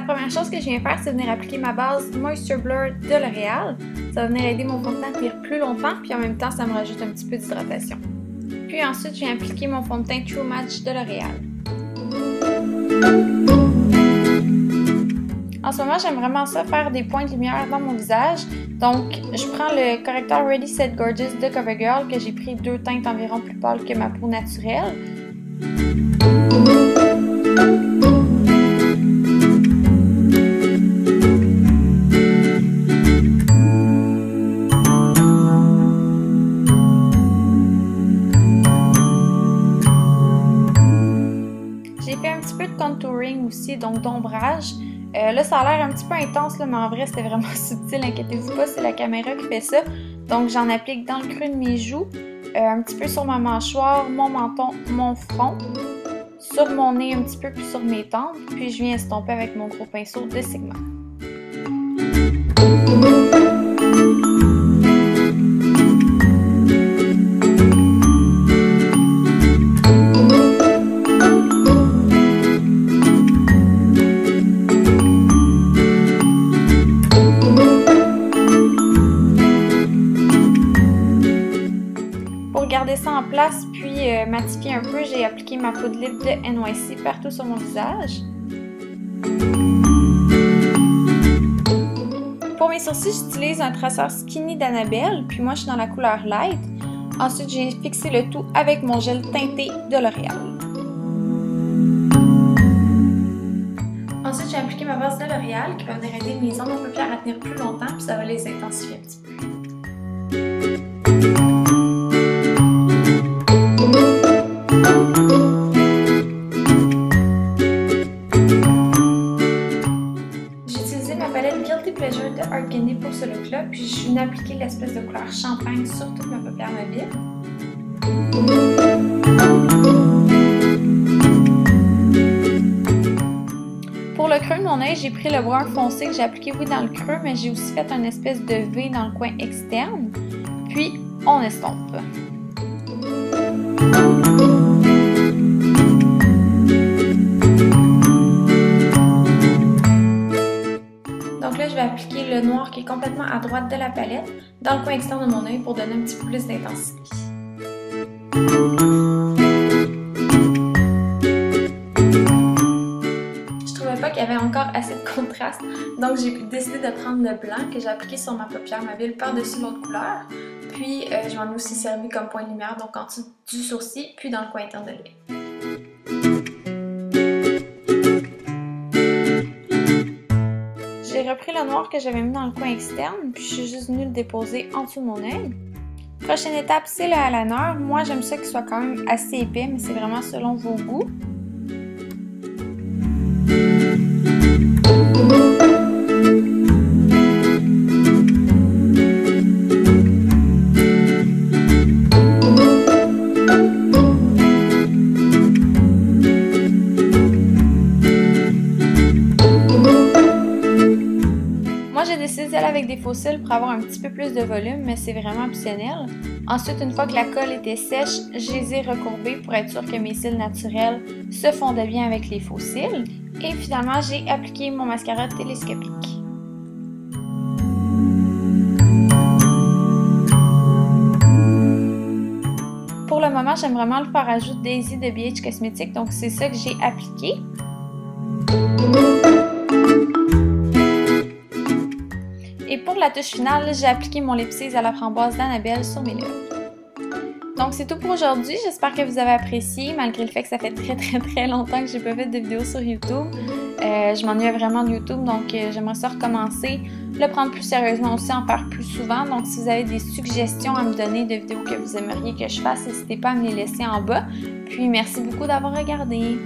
première chose que je viens faire, c'est venir appliquer ma base Moisture Blur de L'Oréal. Ça va venir aider mon fond de teint à tenir plus longtemps, puis en même temps, ça me rajoute un petit peu d'hydratation. Puis ensuite, je viens appliquer mon fond de teint True Match de L'Oréal. En ce moment, j'aime vraiment ça, faire des points de lumière dans mon visage. Donc, je prends le correcteur Ready Set Gorgeous de CoverGirl que j'ai pris 2 teintes environ plus pâles que ma peau naturelle. J'ai fait un petit peu de contouring aussi, donc d'ombrage. Là, ça a l'air un petit peu intense, là, mais en vrai, c'était vraiment subtil. Inquiétez-vous pas, c'est la caméra qui fait ça. Donc, j'en applique dans le creux de mes joues, un petit peu sur ma mâchoire, mon menton, mon front, sur mon nez un petit peu, puis sur mes tempes. Puis, je viens estomper avec mon gros pinceau de Sigma. Garder ça en place puis matifier un peu, j'ai appliqué ma poudre lip de NYC partout sur mon visage. Pour mes sourcils, j'utilise un traceur skinny d'Annabelle, puis moi je suis dans la couleur light. Ensuite, j'ai fixé le tout avec mon gel teinté de L'Oréal. Ensuite, j'ai appliqué ma base de L'Oréal qui va venir aider mes ombres paupières à tenir plus longtemps, puis ça va les intensifier un petit peu. Guilty Pleasure de Art Candy pour ce look-là, puis je viens appliquer l'espèce de couleur champagne sur toute ma paupière mobile. Pour le creux de mon œil, j'ai pris le brun foncé que j'ai appliqué dans le creux, mais j'ai aussi fait une espèce de V dans le coin externe, puis on estompe. Donc là, je vais appliquer le noir qui est complètement à droite de la palette dans le coin externe de mon œil pour donner un petit peu plus d'intensité. Je trouvais pas qu'il y avait encore assez de contraste, donc j'ai décidé de prendre le blanc que j'ai appliqué sur ma paupière mobile par-dessus l'autre couleur. Puis je m'en ai aussi servi comme point de lumière, donc en dessous du sourcil, puis dans le coin interne de l'œil. J'ai repris le noir que j'avais mis dans le coin externe, puis je suis juste venue le déposer en dessous de mon œil. Prochaine étape, c'est le eyeliner. Moi, j'aime ça qu'il soit quand même assez épais, mais c'est vraiment selon vos goûts. J'ai décidé d'aller avec des faux cils pour avoir un petit peu plus de volume, mais c'est vraiment optionnel. Ensuite, une fois que la colle était sèche, je les ai recourbés pour être sûr que mes cils naturels se fondaient bien avec les faux cils. Et finalement, j'ai appliqué mon mascara télescopique. Pour le moment, j'aime vraiment le fard à joues Daisy de BH Cosmetics, donc c'est ça que j'ai appliqué. Et pour la touche finale, j'ai appliqué mon lipsise à la framboise d'Annabelle sur mes lèvres. Donc c'est tout pour aujourd'hui, j'espère que vous avez apprécié, malgré le fait que ça fait très longtemps que j'ai pas fait de vidéo sur YouTube. Je m'ennuie vraiment de YouTube, donc j'aimerais ça recommencer, le prendre plus sérieusement aussi, en faire plus souvent. Donc si vous avez des suggestions à me donner de vidéos que vous aimeriez que je fasse, n'hésitez pas à me les laisser en bas. Puis merci beaucoup d'avoir regardé.